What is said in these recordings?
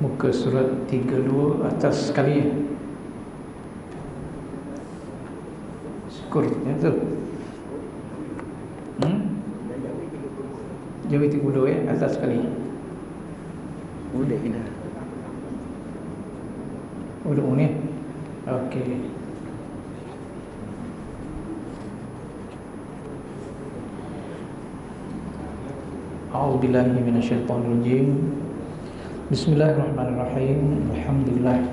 Muka surat 32 atas sekali ya. Syukur ya tu. Jawi 32 ya atas sekali. Udah dah. Udah ni. Okey. A'udzubillahi minasyaitonirrajim. Bismillahirrahmanirrahim. Alhamdulillah.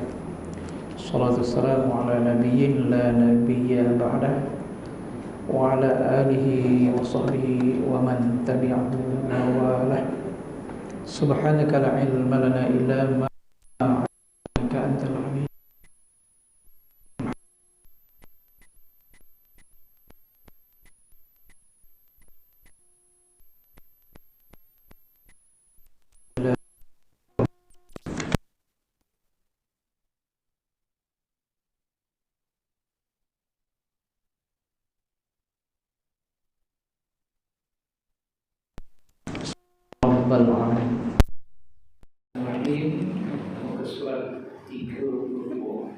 Salatu wassalamu ala nabiyyin la nabiyya ba'dah wa ala alihi wa sahbihi wa man tabi'ahu wa walah. Subhanaka la ilma lana illa ma 'allamtana antal alim. Rabbal alamin. Muka surat 32.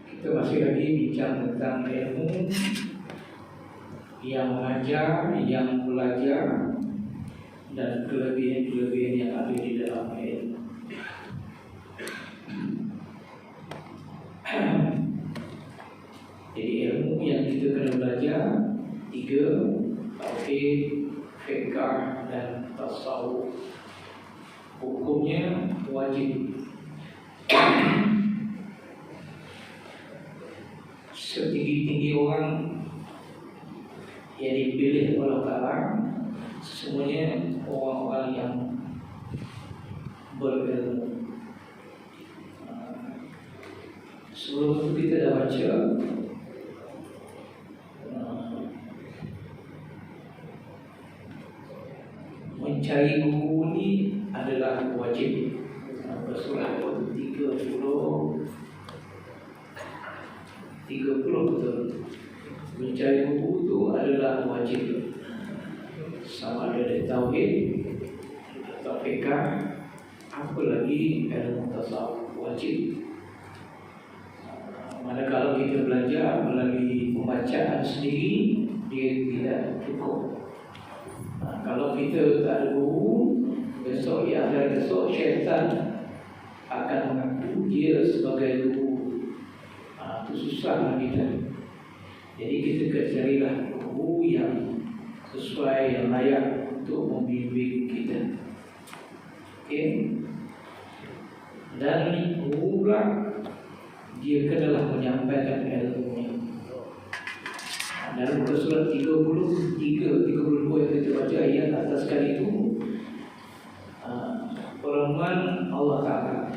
Kita masih lagi bincang tentang ilmu, yang mengajar, yang belajar, dan kelebihan-kelebihan yang ada di dalam ilmu. Jadi ilmu yang kita kena belajar 3: tauhid, fiqh dan tasawuf. Hukumnya wajib. Setinggi-tinggi orang yang dipilih oleh Allah, semuanya orang-orang yang berilmu. Sebelum itu kita dah baca mencari guru ni adalah wajib. Surah 30 betul. Mencari guru itu adalah wajib. Sama ada dari tauhid atau fiqh, apalagi ilmu tasawuf, wajib. Manakala kita belajar melalui pembacaan sendiri, dia tidak cukup. Kalau kita tak ada guru, besok di akhirat besok syaitan akan mengaku dia sebagai guru. Itu susah kita. Jadi kita carilah guru yang sesuai, yang layak untuk membimbing kita. Okey. Dan guru pula dia kenalah menyampaikan ilmunya. Dalam muka surat 32 yang kita baca ayat atas sekali itu, firman Allah Ta'ala.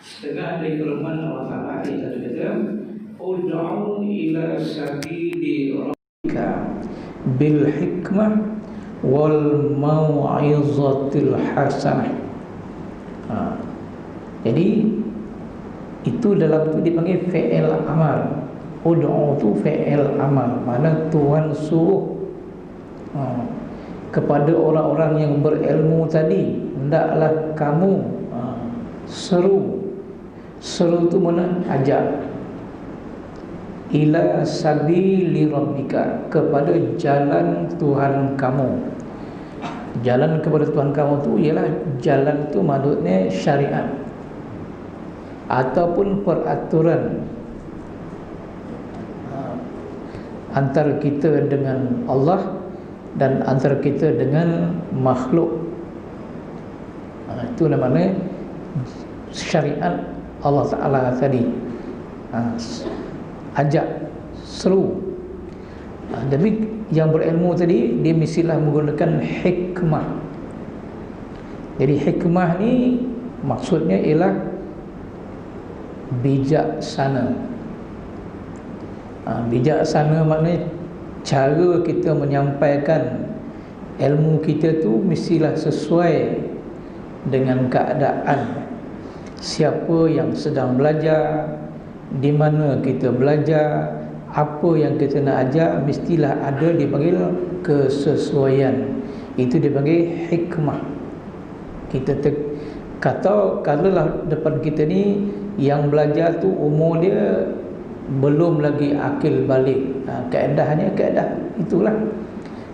Setengah dari firman Allah Ta'ala kita kata, ud'u ila sabili rabbika bil hikmah wal mau'izatil hasanah. Jadi itu dalam tu dipanggil fi'il amal. Ud'u tu fi'il amal, mana Tuhan suruh kepada orang-orang yang berilmu tadi, hendaklah kamu seru. Seru tu mana? Ajak. Ila sabili rabbika, kepada jalan Tuhan kamu. Jalan kepada Tuhan kamu tu ialah jalan tu maksudnya syariat ataupun peraturan antara kita dengan Allah dan antara kita dengan makhluk. Itu namanya syariat Allah Ta'ala tadi. Ajak, seru. Jadi yang berilmu tadi, dia mestilah menggunakan hikmah. Jadi hikmah ni maksudnya ialah bijaksana. Bijaksana maknanya cara kita menyampaikan ilmu kita tu mestilah sesuai dengan keadaan siapa yang sedang belajar, di mana kita belajar, apa yang kita nak ajar, mestilah ada dipanggil kesesuaian. Itu dipanggil hikmah. Kita kata kalaulah depan kita ni yang belajar tu umur dia belum lagi akil balik, kaedahnya kaedah itulah.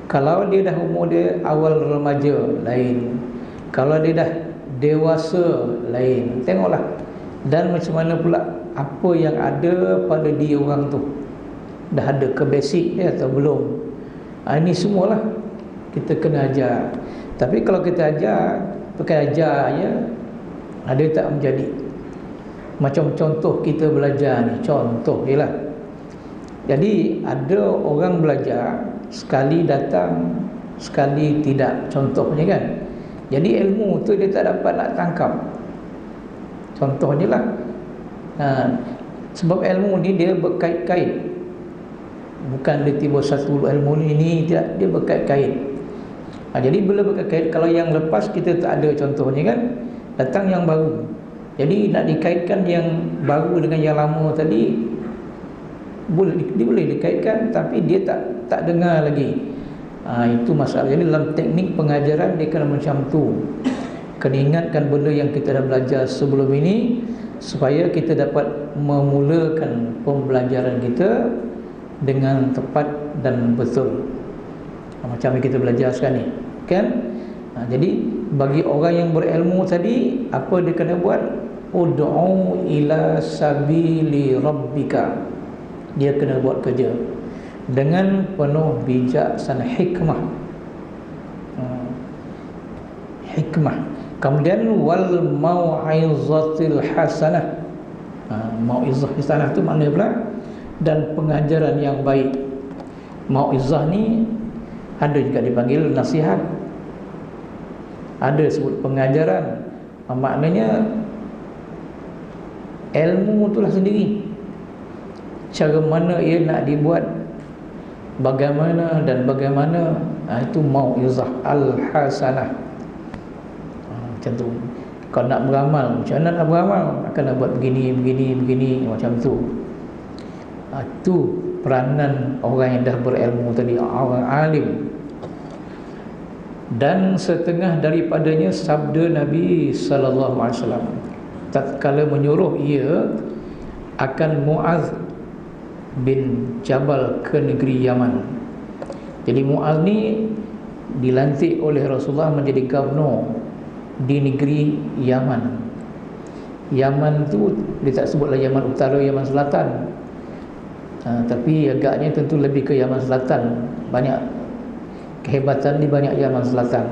Kalau dia dah umur dia awal remaja, lain. Kalau dia dah dewasa, lain. Tengoklah. Dan macam mana pula apa yang ada pada diri orang tu, dah ada ke basic dia atau belum. Ini semualah kita kena ajar. Tapi kalau kita ajar pakai ajar je, ada tak menjadi. Macam contoh kita belajar ni, contoh je lah. Jadi ada orang belajar sekali datang, sekali tidak, contohnya kan. Jadi ilmu tu dia tak dapat nak tangkap. Contohnya lah, sebab ilmu ni dia berkait-kait. Bukan dia tiba satu ilmu ni tidak, dia berkait-kait. Jadi bila berkait-kait, kalau yang lepas kita tak ada contohnya kan, datang yang baru. Jadi nak dikaitkan yang baru dengan yang lama tadi, dia boleh dikaitkan, tapi dia tak dengar lagi. Itu masalah. Jadi dalam teknik pengajaran dia kena macam tu. Kena ingatkan benda yang kita dah belajar sebelum ini, supaya kita dapat memulakan pembelajaran kita dengan tepat dan betul. Macam yang kita belajar sekarang ni, kan? Jadi bagi orang yang berilmu tadi, apa dia kena buat? Ud'u ila sabili rabbika. Dia kena buat kerja dengan penuh bijaksana, hikmah. Hikmah. Kemudian wal mau'izatil hasanah. Mau'izah hasanah tu makna pula dan pengajaran yang baik. Mau'izah ni ada juga dipanggil nasihat, ada sebut pengajaran. Maknanya ilmu itulah sendiri, cara mana ia nak dibuat, bagaimana dan bagaimana. Itu mau'izah al-hasanah. Macam tu. Kalau nak beramal, macam mana nak beramal? Akan nak buat begini, macam tu. Itu peranan orang yang dah berilmu tadi, orang alim. Dan setengah daripadanya sabda Nabi sallallahu alaihi wasallam tatkala menyuruh ia akan Mu'adz bin Jabal ke negeri Yaman. Jadi Mu'adz ni dilantik oleh Rasulullah menjadi gubernur di negeri Yaman. Yaman tu dia tak sebutlah Yaman Utara, Yaman Selatan. Tapi agaknya tentu lebih ke Yaman Selatan. Banyak kehebatan di banyak Yaman Selatan,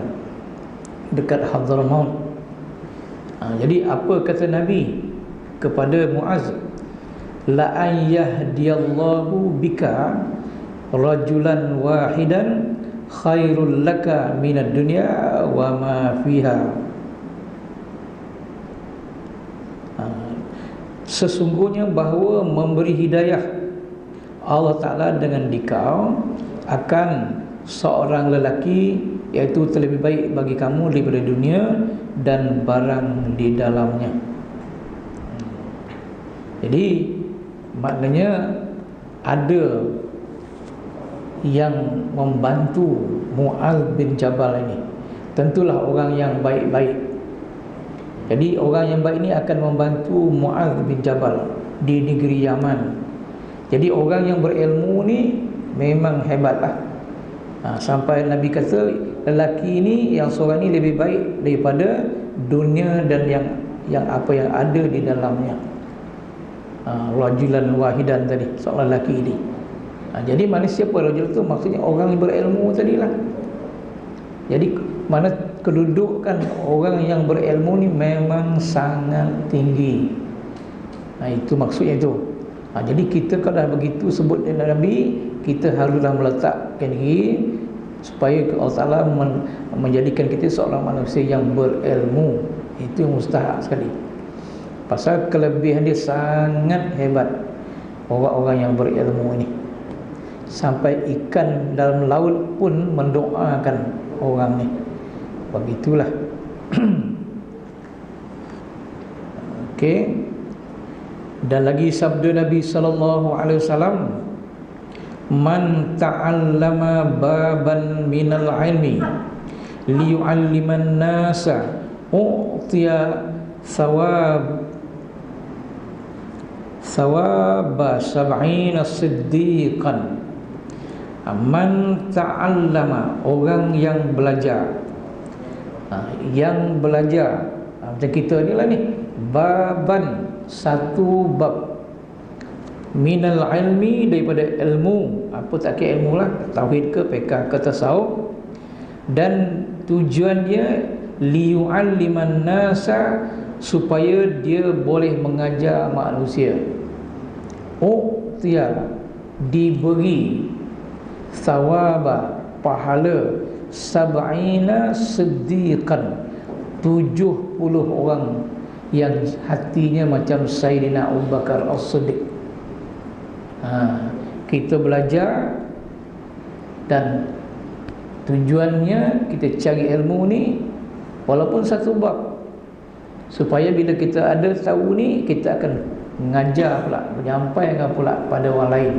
dekat Hadramaut. Jadi apa kata Nabi kepada Mu'adz? La an yahdiyallahu bika rajulan wahidan khairul laka minad dunya wa ma fiha. Sesungguhnya bahawa memberi hidayah Allah Ta'ala dengan dikau akan seorang lelaki, iaitu terlebih baik bagi kamu daripada dunia dan barang di dalamnya. Jadi maknanya ada yang membantu Mu'adz bin Jabal ini, tentulah orang yang baik-baik. Jadi orang yang baik ini akan membantu Mu'adz bin Jabal di negeri Yaman. Jadi orang yang berilmu ni memang hebatlah. Sampai Nabi kata lelaki ini yang seorang ini lebih baik daripada dunia dan yang apa yang ada di dalamnya. Rajulan wahidan tadi, seorang lelaki ini. Jadi mana siapa rajul tu? Maksudnya orang yang berilmu tadilah. Jadi mana kedudukan orang yang berilmu ni memang sangat tinggi. Itu maksudnya itu. Jadi kita kalau dah begitu sebut Nabi, kita haruslah meletakkan diri supaya Allah Ta'ala menjadikan kita seorang manusia yang berilmu. Itu yang mustahak sekali. Pasal kelebihan dia sangat hebat, orang-orang yang berilmu ini. Sampai ikan dalam laut pun mendoakan orang ni. Begitulah. Okey. Dan lagi sabda Nabi sallallahu alaihi wasallam, man ta'allama baban minal ilmi liyu'alliman nasa u'tiya thawaba sab'ina siddiqan. Man ta'allama, orang yang belajar. Yang belajar macam kita ni lah ni, baban, satu bab, minal ilmi, daripada ilmu. Apa tak kira ilmu lah, tauhid ke, fiqh ke, tasawuf. Dan tujuan dia liyu'alliman nasa, supaya dia boleh mengajar manusia. U'tiya, diberi, thawaba, pahala, sab'ina siddiqan, 70 orang yang hatinya macam Sayyidina Abu Bakar As-Siddiq. Kita belajar dan tujuannya kita cari ilmu ni walaupun satu bab, supaya bila kita ada tahu ni, kita akan mengajar pula, menyampaikan pula pada orang lain.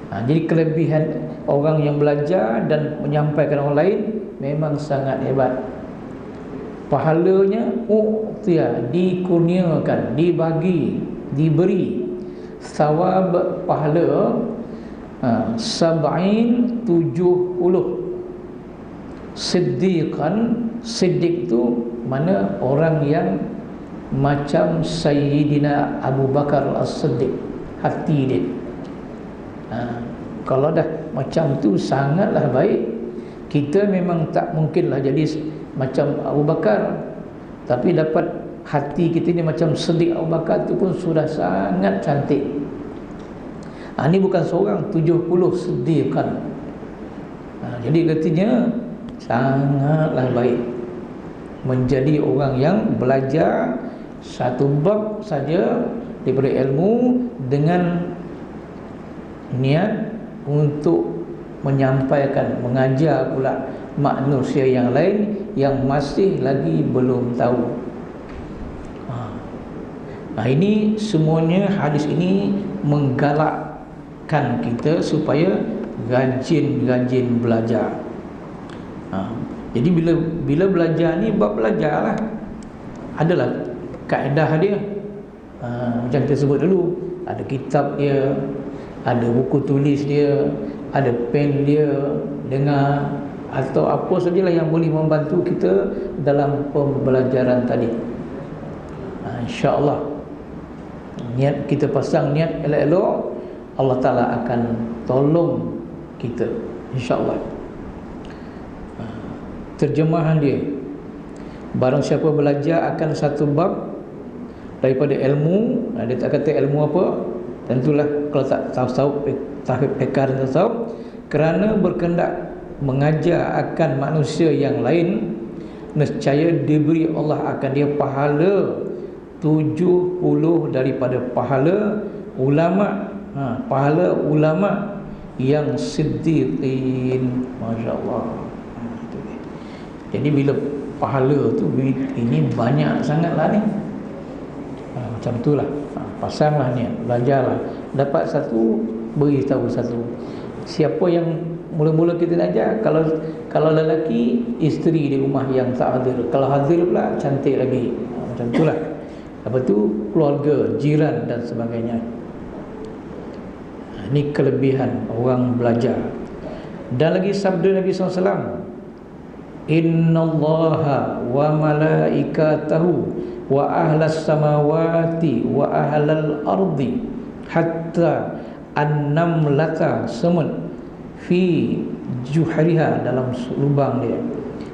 Jadi kelebihan orang yang belajar dan menyampaikan orang lain memang sangat hebat. Pahalanya u'tiya, dikurniakan, dibagi, diberi. Thawab, pahala, sab'in, 70. Siddiqan, siddiq tu mana orang yang macam Sayyidina Abu Bakar As-Siddiq, hati dia. Kalau dah macam tu sangatlah baik. Kita memang tak mungkinlah jadi macam Abu Bakar, tapi dapat hati kita ni macam Siddiq Abu Bakar tu pun sudah sangat cantik. Ini bukan seorang, 70 siddiqan. Jadi katanya sangatlah baik menjadi orang yang belajar satu bab saja daripada ilmu dengan niat untuk menyampaikan, mengajar pula manusia yang lain yang masih lagi belum tahu. Ini semuanya, hadis ini menggalakkan kita supaya rajin-rajin belajar. Jadi bila belajar ni, bab belajar lah, adalah kaedah dia. Macam kita sebut dulu, ada kitab dia, ada buku tulis dia, ada pen dia, dengar, atau apa sajalah yang boleh membantu kita dalam pembelajaran tadi. InsyaAllah niat kita pasang niat elok-elok, Allah Ta'ala akan tolong kita, InsyaAllah. Terjemahan dia, barang siapa belajar akan satu bab daripada ilmu, dia tak kata ilmu apa, tentulah kalau tak tahu pekar dan tasawuf, kerana berkehendak mengajar akan manusia yang lain, nescaya diberi Allah akan dia pahala 70 daripada pahala ulama, pahala ulama yang siddiqin. Masya-Allah. Jadi bila pahala tu ini banyak sangatlah ni. Macam itulah. Pasanglah niat, belajarlah. Dapat satu, beri tahu satu. Siapa yang mula-mula kita nak ajar, kalau lelaki, isteri di rumah yang tak hadir. Kalau hadir pula, cantik lagi. Macam itulah. Lepas tu keluarga, jiran dan sebagainya. Ini kelebihan orang belajar. Dan lagi sabda Nabi SAW, Innallaha wa malaikatahu wa ahlas samawati wa ahlal ardi hatta an-namlata semut fi juhriha, dalam lubang dia,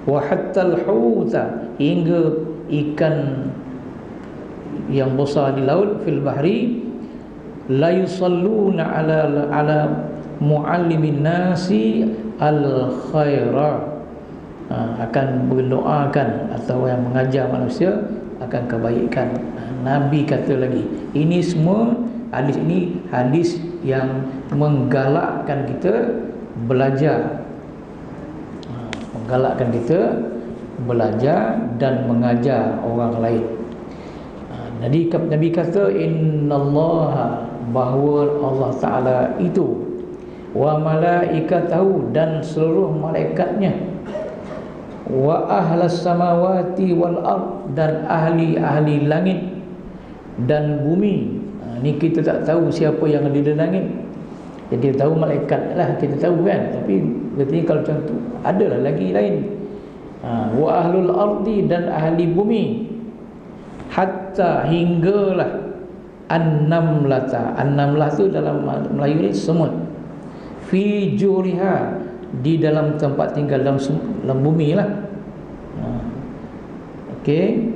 wa hatta al-huta, hingga ikan yang besar di laut, fil bahri, la yusalluna ala muallimin nasi al-khaira, akan berdoakan atau yang mengajar manusia akan kebaikan. Nabi kata lagi, ini semua hadis ini hadis yang menggalakkan kita belajar, menggalakkan kita belajar dan mengajar orang lain. Jadi Nabi kata innallaha, bahawa Allah Ta'ala itu, wa malaikatahu, dan seluruh malaikatnya, wa ahlas samawati wal ard, dan ahli-ahli langit dan bumi. Ni kita tak tahu siapa yang ada di langit. Jadi tahu malaikat lah, kita tahu kan. Tapi katanya kalau macam tu adalah lagi lain. Wa ahlul ardi, dan ahli bumi. Hatta hinggalah an-namlata. An-namlah tu dalam Melayu ni semut. Fi juriha, di dalam tempat tinggal, dalam bumi lah. Okey.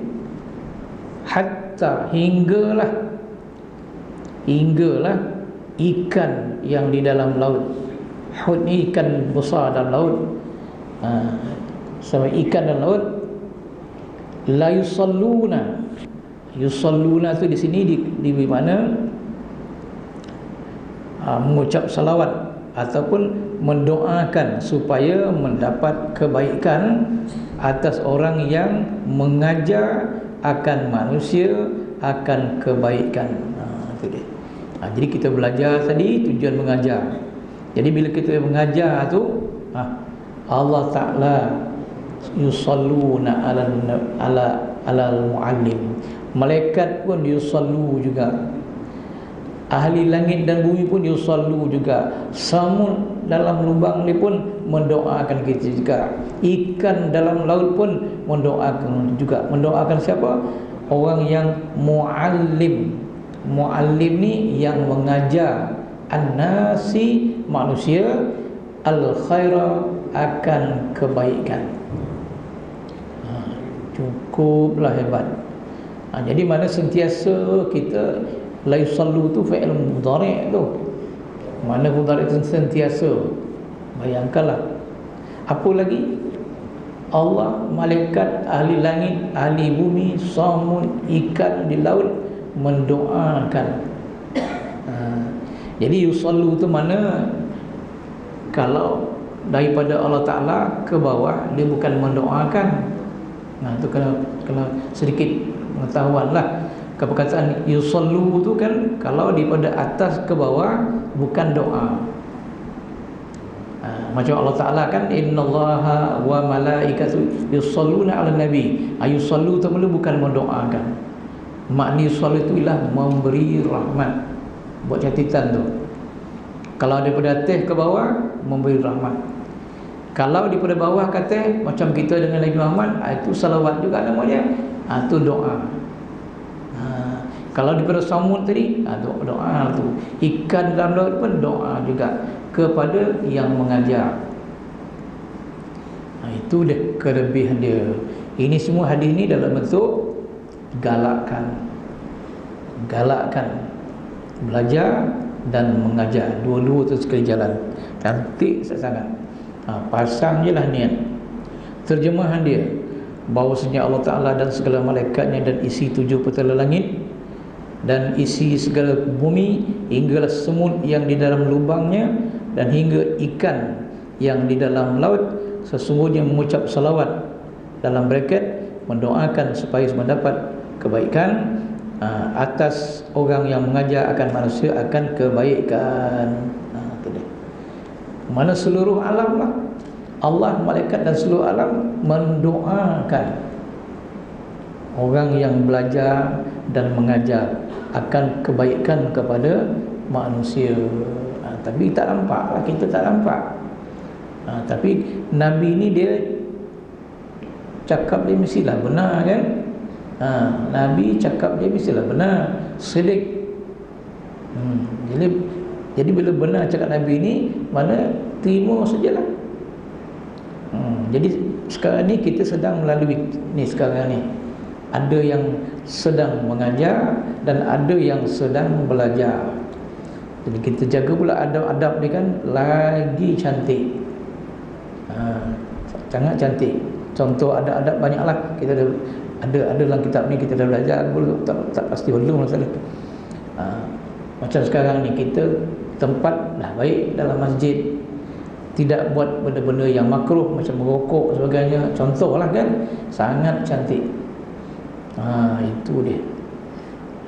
Hatta hinggalah ikan yang di dalam laut. Hut ni ikan besar dalam laut. Sama ikan dalam laut. La yusalluna. Yusalluna tu di sini di mana mengucap salawat ataupun mendoakan supaya mendapat kebaikan atas orang yang mengajar akan manusia akan kebaikan. Itu dia. Jadi kita belajar tadi tujuan mengajar. Jadi bila kita mengajar tu, Allah Ta'ala yusalluna ala al-muallim. Malaikat pun yusallu juga. Ahli langit dan bumi pun yusallu juga. Samud dalam lubang ni pun mendoakan kita juga. Ikan dalam laut pun mendoakan juga. Mendoakan siapa? Orang yang muallim. Muallim ni yang mengajar an-nasi, manusia, al-khaira, akan kebaikan. Cukuplah hebat. Jadi mana sentiasa kita la yusallu tu fi'il mudhari' tu. Mana mudhari' tu sentiasa. Bayangkanlah. Apa lagi? Allah, malaikat, ahli langit, ahli bumi, samud, ikan di laut mendoakan. Jadi yusallu tu mana kalau daripada Allah Ta'ala ke bawah, dia bukan mendoakan. Itu kena sedikit pengetahuan lah. Perkataan yusallu tu kan kalau daripada atas ke bawah bukan doa. Macam Allah Ta'ala kan innallaha wa malaikatu yusalluna 'alan nabi. Yusallu tu bukan mendoakan. Makna yusallu itu ialah memberi rahmat. Buat catatan tu. Kalau daripada atas ke bawah memberi rahmat. Kalau daripada bawah ke atas macam kita dengan Nabi Muhammad, itu salawat juga namanya. Itu doa. Kalau daripada samud tadi, doa tu. Ikan dalam laut pun doa juga kepada yang mengajar. Itu dia kelebihan dia. Ini semua hadis ni dalam bentuk galakkan. Belajar dan mengajar. Dua-dua tu sekali jalan. Cantik sangat. Pasang je lah niat. Terjemahan dia, bahawasanya Allah Ta'ala dan segala malaikatnya dan isi 7 petala langit dan isi segala bumi, hinggalah semut yang di dalam lubangnya dan hingga ikan yang di dalam laut, sesungguhnya mengucap salawat dalam bracket mendoakan supaya mendapat kebaikan atas orang yang mengajar akan manusia akan kebaikan. Mana seluruh alam lah, Allah, malaikat dan seluruh alam mendoakan orang yang belajar dan mengajar akan kebaikan kepada manusia. Tapi tak nampak lah, kita tak nampak. Tapi Nabi ni dia cakap dia mestilah benar kan. Nabi cakap dia mestilah benar, sedik. Jadi bila benar cakap Nabi ni, mana terima sajalah. Jadi sekarang ni kita sedang melalui ni, sekarang ni ada yang sedang mengajar dan ada yang sedang belajar. Jadi kita jaga pula adab-adab ni kan lagi cantik. Sangat cantik. Contoh adab-adab banyaklah. Kita ada dalam kitab ni kita dah belajar, tak pasti belum masalah. Macam sekarang ni kita tempat dah baik dalam masjid, tidak buat benda-benda yang makruh macam merokok sebagainya, contohlah kan, sangat cantik. Itu dia.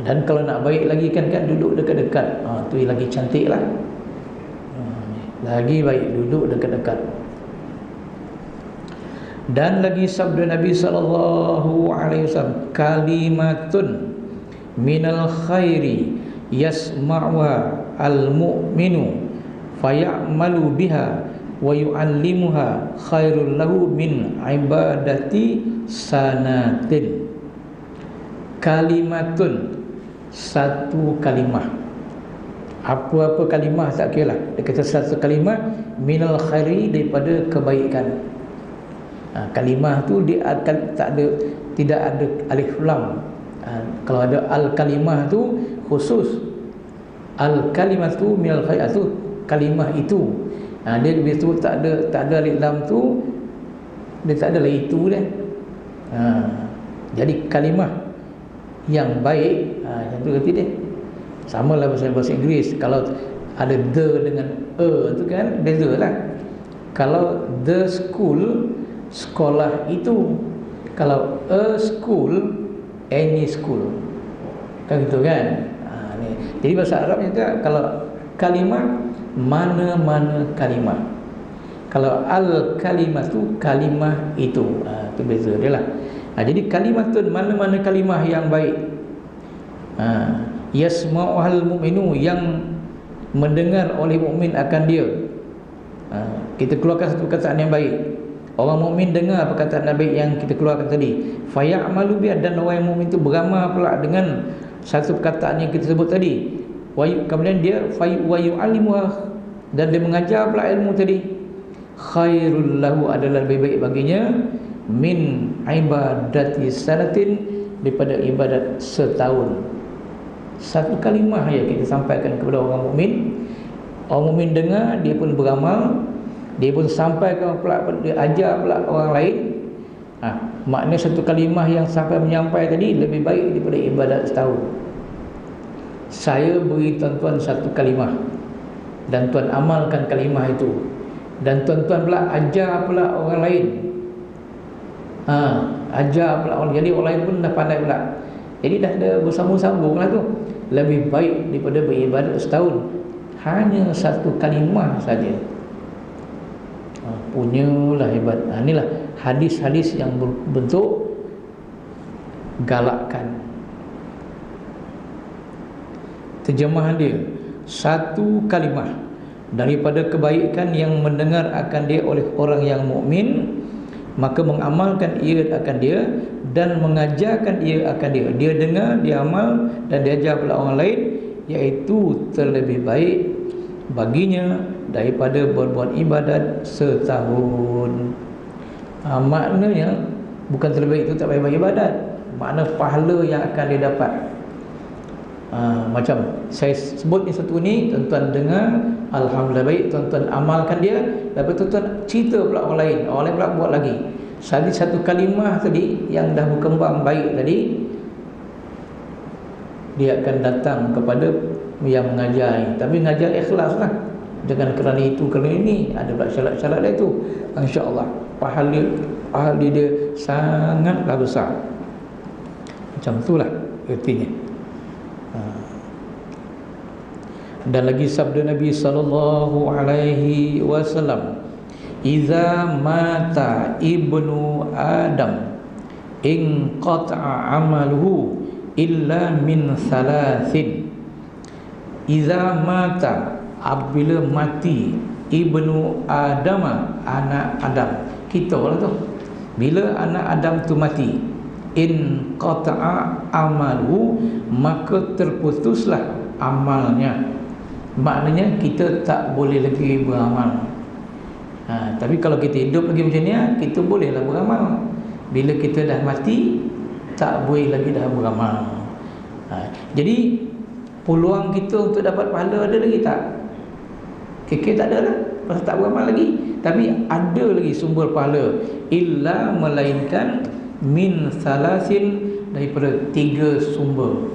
Dan kalau nak baik lagi kan duduk dekat-dekat, tu lagi cantik lah. Lagi baik duduk dekat-dekat. Dan lagi sabda Nabi SAW, kalimatun minal khairi yasma'uha al-mu'minu fayamalu biha wa yu'allimuha khairul lahu min ibadati sanatin. Kalimatun, satu kalimah. Apa-apa kalimah tak kira lah. Dia kata satu kalimah minal khairi, daripada kebaikan. Kalimah tu dia akan tidak ada alif lam. Kalau ada al kalimah tu khusus. Al kalimah tu minal khairi tu kalimah itu. Dia begitu tak ada alif lam tu, dia tak ada lah itu dia. Jadi kalimah yang baik, yang tu kata dia. Sama lah bahasa Inggeris. Kalau ada the dengan tu kan beza lah. Kalau the school, sekolah itu. Kalau a school, any school, kan gitu kan. Jadi bahasa Arabnya tu, kalau kalimah, mana-mana kalimah. Kalau al-kalimah tu kalimah itu. Itu beza dia lah. Jadi kalimah tu mana-mana kalimah yang baik. Yasma'uhal mu'minu, yang mendengar oleh mukmin akan dia. Kita keluarkan satu perkataan yang baik. Orang mukmin dengar perkataan yang baik yang kita keluarkan tadi. Fayamalu biha, dan orang mukmin itu beramal pula dengan satu perkataan yang kita sebut tadi. Kemudian dia wa yu'allimuha, dan dia mengajar pula ilmu tadi. Khairul lahu, adalah lebih baik baginya min ibadati sanatin, daripada ibadat setahun. Satu kalimah yang kita sampaikan kepada orang mukmin. Orang mukmin dengar, dia pun beramal, dia pun sampaikan pula, dia ajar pula orang lain. Makna satu kalimah yang sampai menyampai tadi lebih baik daripada ibadat setahun. Saya beri tuan-tuan satu kalimah, dan tuan amalkan kalimah itu, dan tuan-tuan pula ajar pula orang lain. Ajar pula orang, jadi orang lain pun dah pandai pula. Jadi dah ada bersambung-sambung lah tu. Lebih baik daripada beribadat setahun. Hanya satu kalimah saja. Punyalah hebat. Inilah hadis-hadis yang berbentuk galakkan. Terjemahan dia, satu kalimah daripada kebaikan yang mendengar akan dia oleh orang yang mukmin, maka mengamalkan ia akan dia, dan mengajarkan ia akan dia. Dia dengar, dia amal, dan dia ajar pula orang lain, iaitu terlebih baik baginya daripada berbuat ibadat setahun. Maknanya bukan terlebih baik itu tak payah buat ibadat. Makna pahala yang akan dia dapat. Macam saya sebut ni satu ni, tuan-tuan dengar, alhamdulillah baik, tuan-tuan amalkan dia, lepas tu tuan cerita pula orang lain pula buat lagi. Satu kalimah tadi yang dah berkembang baik tadi, dia akan datang kepada yang mengajar. Tapi mengajar ikhlas lah, dengan kerana itu, kerana ini, ada pula syarat-syarat dia tu. InsyaAllah pahala dia sangatlah besar. Macam itulah artinya. Dan lagi sabda Nabi SAW, iza mata ibnu Adam inqata'a amaluhu illa min thalathin. Iza mata, apabila mati, ibnu Adam, anak Adam, kita lah tu. Bila anak Adam tu mati, inqata'a amaluhu, maka terputuslah amalnya. Maknanya kita tak boleh lagi beramal. Tapi kalau kita hidup lagi macam ni, kita bolehlah beramal. Bila kita dah mati, tak boleh lagi dah beramal. Jadi peluang kita untuk dapat pahala ada lagi tak? Kekeh tak ada lah, pasal tak beramal lagi. Tapi ada lagi sumber pahala, illa melainkan min salasin, daripada 3 sumber.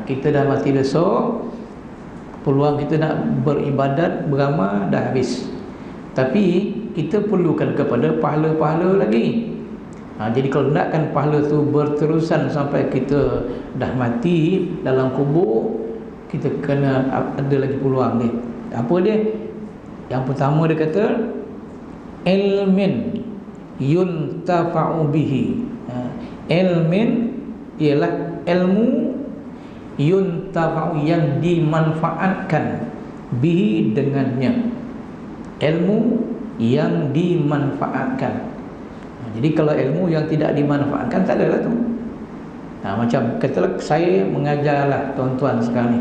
Kita dah mati besok, peluang kita nak beribadat, beramal dah habis. Tapi kita perlukan kepada pahala-pahala lagi. Jadi kalau nakkan pahala tu berterusan sampai kita dah mati dalam kubur, kita kena ada lagi peluang ni. Apa dia? Yang pertama dia kata ilmin yuntafa'u bihi. Ilmin ialah ilmu yuntafa'u yang dimanfaatkan, bihi dengannya. Ilmu yang dimanfaatkan. Jadi kalau ilmu yang tidak dimanfaatkan tak ada lah tu. Macam katalah saya mengajarlah tuan-tuan sekarang ni,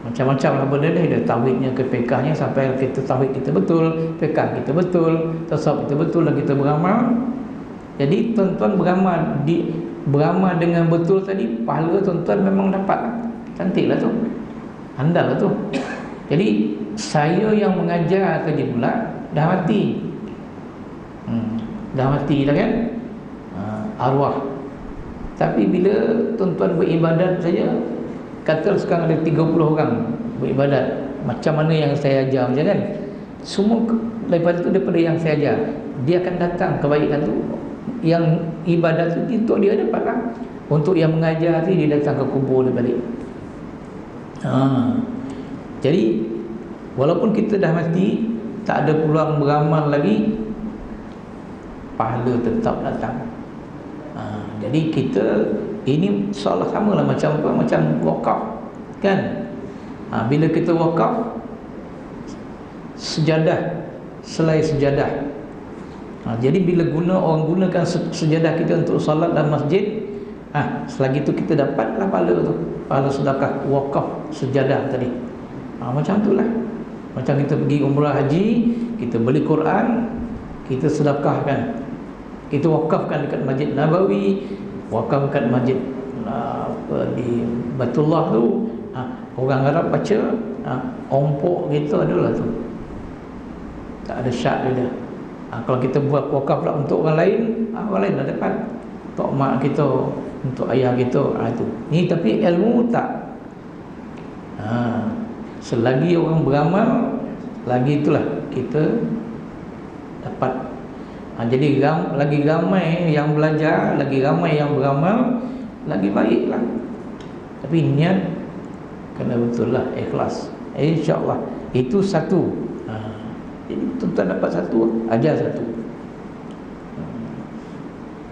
macam-macam lah benda ni. Ada tauhidnya ke fiqahnya, sampai kita tauhid kita betul, fiqah kita betul, tasawuf kita betul, dan kita beramal. Jadi tuan-tuan beramal dengan betul tadi, pahala tuan-tuan memang dapat. Cantik lah tu, andal lah tu. Jadi saya yang mengajar tadi pula dah mati. Dah mati dah kan, arwah. Tapi bila tuan-tuan beribadat saja, kata sekarang ada 30 orang beribadat, macam mana yang saya ajar macam kan, semua daripada yang saya ajar, dia akan datang kebaikan tu. Yang ibadat tu untuk dia dapat lah. Untuk yang mengajar tu, dia datang ke kubur dia balik. Jadi walaupun kita dah mati, tak ada peluang beramal lagi, pahala tetap datang. Jadi kita ini seolah sama lah macam apa? Macam wakaf kan. Bila kita wakaf, sejadah, selai sejadah. Jadi bila orang gunakan sejadah kita untuk solat dalam masjid, selagi itu kita dapatlah pahala tu, pahala sedekah wakaf sejadah tadi. Macam itulah. Macam kita pergi umrah haji, kita beli Quran, kita sedekahkan, kita wakafkan dekat Masjid Nabawi, wakafkan masjid di Baitullah tu. Orang Arab baca, ompok gitu adalah tu, tak ada syak dia. Kalau kita buat wakaf pula untuk orang lain, orang lain dah dapat. Untuk mak kita, untuk ayah kita, itu. Ni tapi ilmu tak. Selagi orang beramal, lagi itulah kita dapat. Jadi lagi ramai yang belajar, lagi ramai yang beramal, lagi baiklah. Tapi niat kena betul lah, ikhlas. InsyaAllah itu satu. Jadi tuan-tuan dapat satu, ajar satu.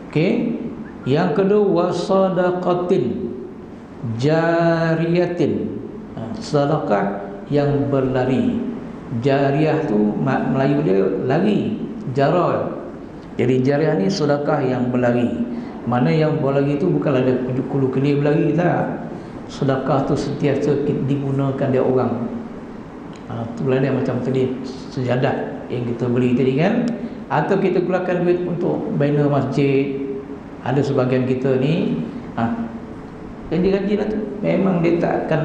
Okey. Yang kedua, wasadaqatin jariyatin. Sedekah yang berlari. Jariyah tu Melayu dia lari, jarah. Jadi jariah ni sedekah yang berlari. Mana yang berlari tu bukanlah ada kulu kelir berlari, tak. Sedekah tu sentiasa digunakan dia orang. Itulah dia macam tadi sejadah yang kita beli tadi kan. Atau kita keluarkan duit untuk bina masjid. Ada sebahagian kita ni jadi rajin lah tu, memang dia tak akan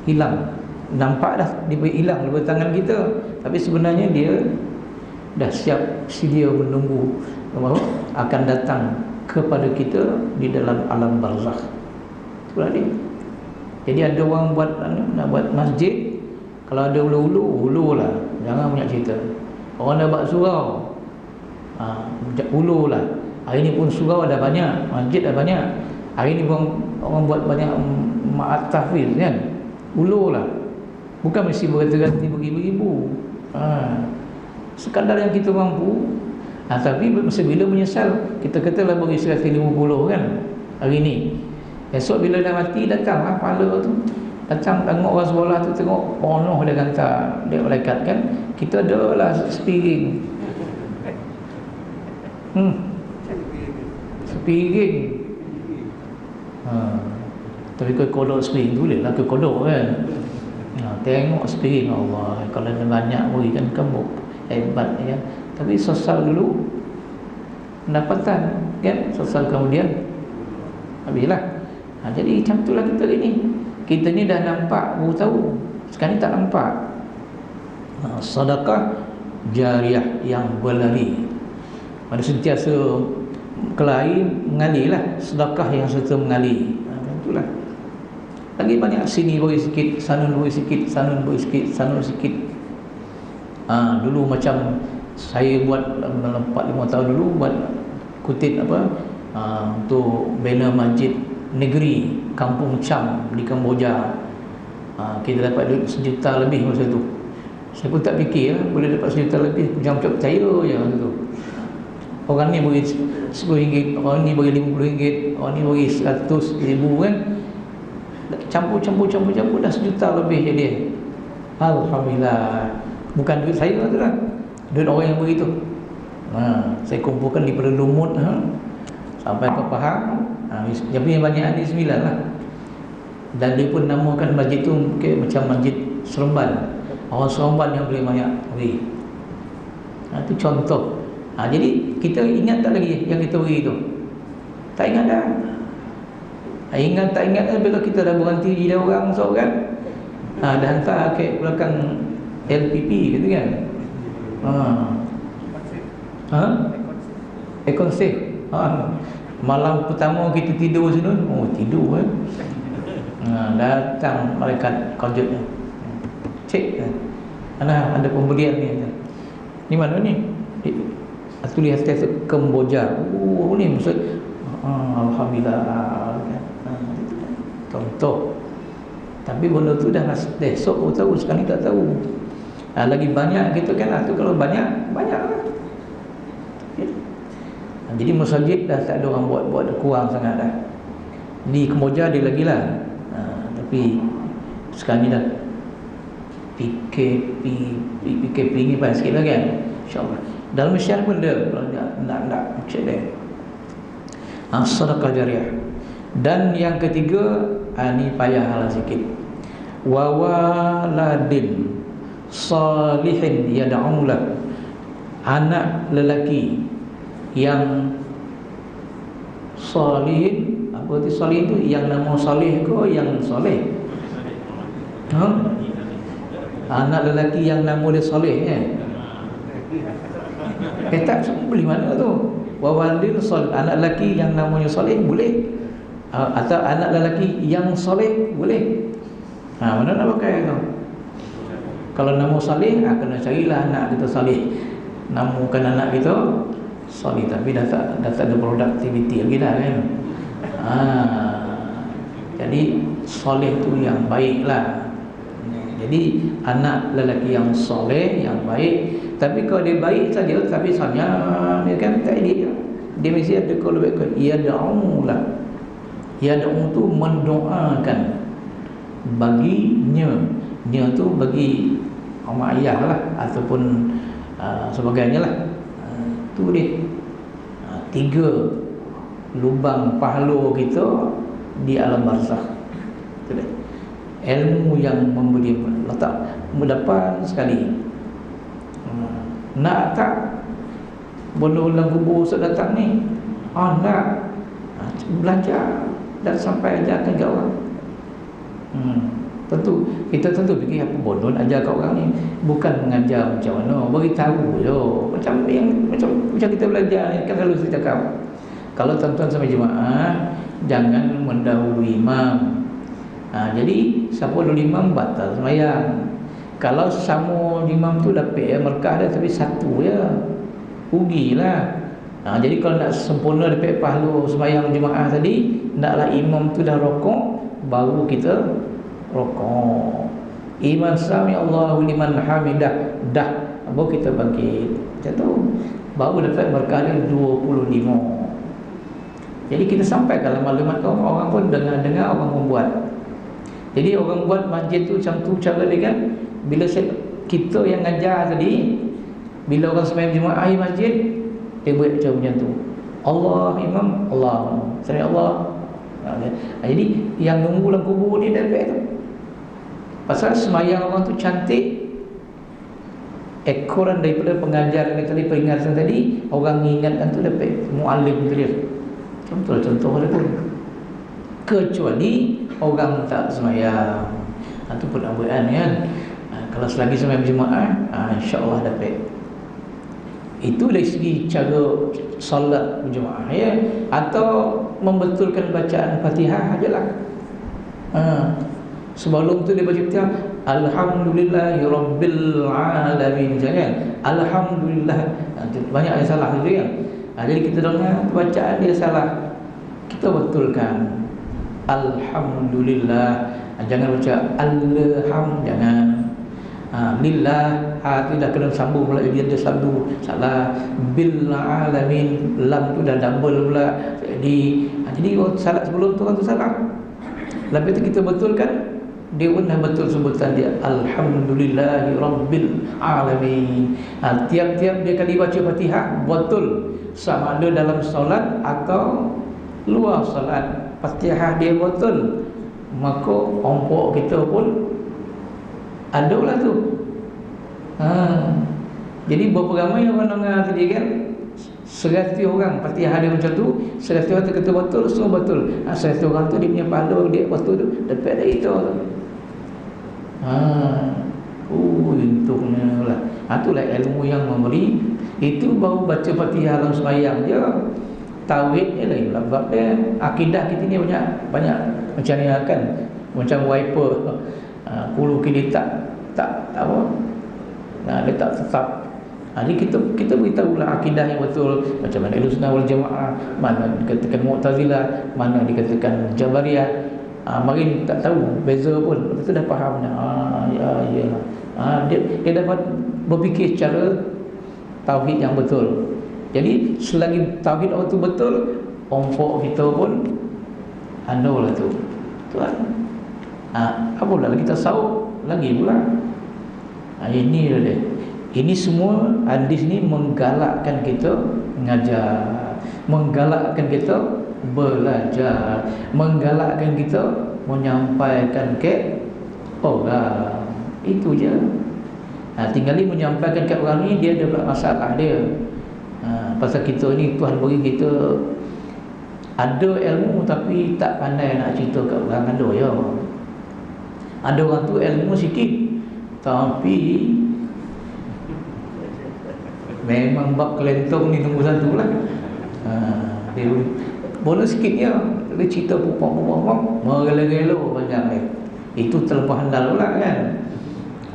hilang. Nampak dah dia hilang daripada tangan kita, tapi sebenarnya dia dah siap sedia menunggu bahawa akan datang kepada kita di dalam alam barzakh. Itulah dia. Jadi ada orang nak buat masjid, kalau ada ulu lah, jangan banyak cerita. Orang nak buat surau, ulu lah. Hari ni pun surau dah banyak, masjid dah banyak. Hari ni orang buat banyak ma'at tahfiz kan, ulu lah. Bukan mesti berganti beribu-ribu. Sekadar yang kita mampu. Tapi bila menyesal, kita katalah bagi 150 kan hari ni. Esok bila dah mati, datanglah pahala tu. Datang tengok orang sekolah tu, tengok penuh dia hantar dia malaikat kan. Kita adalah sepiring. Sepiring. Tapi kau kodok sepiring tu boleh lah, kau kodok kan. Tengok sepiring, Allah, kalau ada banyak beri kan kamu hebat ya. Tapi sesal dulu pendapatan kan, sesal kemudian habislah. Jadi macam itulah kita ni. Kita ni dah nampak, baru tahu. Sekarang ni tak nampak. Sedekah jariah yang berlari. Pada sentiasa kelahi mengalirlah, sedekah yang serta mengalir. Macam itulah. Lagi banyak, sini beri sikit, sana beri sikit, sana beri sikit, sana sikit. Dulu macam saya buat 4-5 tahun dulu, buat kutip untuk bina masjid negeri Kampung Cham di Kamboja. Kita dapat duit 1 juta lebih masa tu. Saya pun tak fikir boleh dapat 1 juta lebih, macam percaya je masa tu. Orang ni bagi RM10, orang ni bagi RM50, orang ni bagi RM100,000 kan. Campur dah sejuta lebih jadi. Alhamdulillah. Bukan duit saya tu lah, duit orang yang begitu. Saya kumpulkan di lumut sampai ke Pahang. Dia punya banyak hadis 9 lah. Dan dia pun namakan masjid tu macam masjid Seremban. Orang Seremban yang boleh banyak beri. Itu contoh. Jadi kita ingat tak lagi yang kita beri tu? Tak ingat dah. Ingat tak ingat dah bila kita dah berhenti jadi orang seorang. Dah hantar ke belakang LPP gitu kan. Ekonsif. Malam pertama kita tidur sini, tidur datang malaikat kajutnya. Cek ada pemberian ni. Ni mana ni? Tulis atas Kemboja. Ni maksud alhamdulillah. Contoh. Tapi benda tu dah esok tahu, sekarang tak tahu. Lagi banyak gitu kan. Tu kalau banyak lah. Jadi masjid dah tak ada orang buat dah kurang sangat dah. Di Kemboja dia lagi lah. Tapi sekarang ni dah PKP ni banyak sikit lah kan. InsyaAllah dalam Malaysia pun dia nak maksud dia sedekah jariah. Dan yang ketiga, ni payah lah sikit, wa waladin salihin yad'ulah, anak lelaki yang salihin. Apa arti salih itu? Yang nama salih ke yang soleh? Anak lelaki yang nama dia salih tak beli mana tu? Wa waladin salih, anak lelaki yang namanya salih boleh. Atau anak lelaki yang soleh boleh. Mana nak pakai tu? Kalau nama soleh, kena carilah anak kita soleh. Namakan anak kita soleh, tapi dah tak ada productivity lagi dah kan. Jadi soleh tu yang baik lah. Jadi anak lelaki yang soleh, yang baik. Tapi kalau dia baik saja, tapi soalnya dia kan tak dia mesti ada kebaikan. Ia da'ulah. Yad'u tu mendoakan baginya. Nya tu bagi mak ayah lah, ataupun sebagainya lah. Tu dia 3 lubang pahala kita di alam barzakh. Tu dia. Ilmu yang memberi letak mendapat sekali. Nak tak benda dalam kubur datang ni? Nak belajar dan sampai ajarkan ke orang. Kita tentu fikir apa bodoh nak ajar kat orang ni. Bukan mengajar macam mana, beritahu je. Macam kita belajar ni kan selalu saya cakap. Kalau tuan-tuan sampai jemaah, jangan mendahului imam. Jadi siapa dulu imam batal sembahyang. Kalau sama imam tu dapat berkah dia, tapi satu je, rugilah. Jadi kalau nak sempurna dapat pahala sembahyang jemaah tadi, naklah imam tu dah rokok, baru kita rokok. Imam sami Allahu liman hamidah, dah baru kita bangkit. Macam tu baru dapat berkah dia 25. Jadi kita sampaikan maklumat ke orang pun dengar orang membuat. Jadi orang buat masjid tu macam tu cara dia kan. Bila kita yang ngajar tadi, bila orang sembahyang jemaah di masjid, dia buat macam tu. Allah imam, Allah sami Allah. Jadi yang nunggu dalam kubur ni dapat tu. Pasal sembahyang orang tu cantik. Ekoran daripada pengajar yang tadi, peringatan tadi, orang ingatkan tu dapat muallim tu dia. Contoh dia pun. Kecuali orang tak sembahyang, itu pun abuan kan. Kalau selagi sembahyang berjemaah, insya-Allah dapat. Itu dari segi cara solat berjemaah ya, atau membetulkan bacaan Fatihah ajalah. Sebelum tu dia baca Fatihah, alhamdulillahirabbil alamin, jangan alhamdulillah. Banyak yang salah tu kan. Jadi kita dengar bacaan dia salah, kita betulkan alhamdulillah. Jangan baca alham, jangan lillah, ha tu dah kena sambung pula, dia ada sambung salah bil alamin, lam tu dah double pula. Jadi salah sebelum tu orang tu salah. Lepas tu kita betulkan, dia pun dah betul sebutan dia, alhamdulillahi rabbil alamin. Tiap-tiap dia kali baca Fatihah betul, sama ada dalam solat atau luar solat, Fatihah dia betul, maka ompok kita pun ada lah tu. Jadi berapa ramai orang dengar tadi kan, 100 orang Fatihah dia macam tu, 100 orang tu kata betul, semua betul. 100 orang tu dia punya pahala dia betul tu dapat dari itu. Untungnya lah. Itulah ilmu yang memberi. Itu baru baca Fatihah dalam sembahyang je. Tauhid ni lain lah. Sebab dia akidah kita ni banyak macam ni kan, macam wiper. Hulu kini tak apa. Dia tak tetap. Jadi kita beritahu lah akidah yang betul, macam mana Ahlussunnah wal Jamaah, mana dikatakan Mu'tazilah, mana dikatakan Jabariyah. Mari tak tahu beza pun, kita dah faham dah. Dia dapat berfikir secara tauhid yang betul. Jadi selagi tauhid itu betul, ompok kita pun lah tu. Tuan. Apa pula kita sauk lagi pula. Ini dia. Ini semua hadis ni menggalakkan kita mengajar, menggalakkan kita belajar, menggalakkan kita menyampaikan ke orang. Itu je. Tinggal menyampaikan ke orang ni, dia ada masalah dia. Pasal kita ni Tuhan bagi kita ada ilmu tapi tak pandai nak cerita kat orang. Ada ya. Ada orang tu ilmu sikit tapi memang bab kelentong ni nombor satu lah. Dia bonus sikitnya, dia cerita pupuk-pupuk merela-rela banyak ni. Itu terlepas handal pula kan.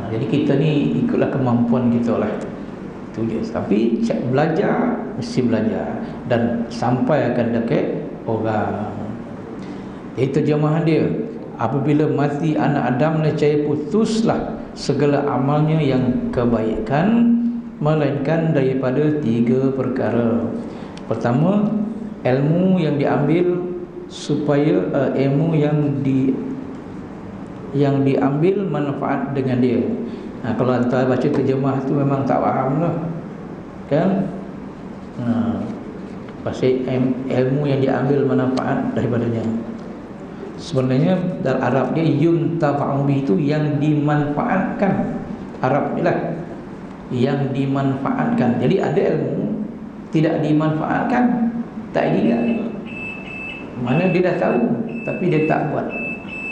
Jadi kita ni ikutlah kemampuan kita lah. Itu je. Tapi belajar, mesti belajar dan sampaikan dekat orang. Itu terjemahan dia. Apabila mati anak Adam, nescaya putuslah segala amalnya yang kebaikan, melainkan daripada 3 perkara. Pertama, ilmu yang diambil supaya ilmu yang diambil manfaat dengan dia. Kalau anda baca terjemah tu memang tak faham lah kan. Pasal ilmu yang diambil manfaat daripadanya. Sebenarnya dalam Arab dia yuntafa'u bihi, itu yang dimanfaatkan. Arab ni lah yang dimanfaatkan. Jadi ada ilmu tidak dimanfaatkan, tak ingat. Mana dia dah tahu tapi dia tak buat.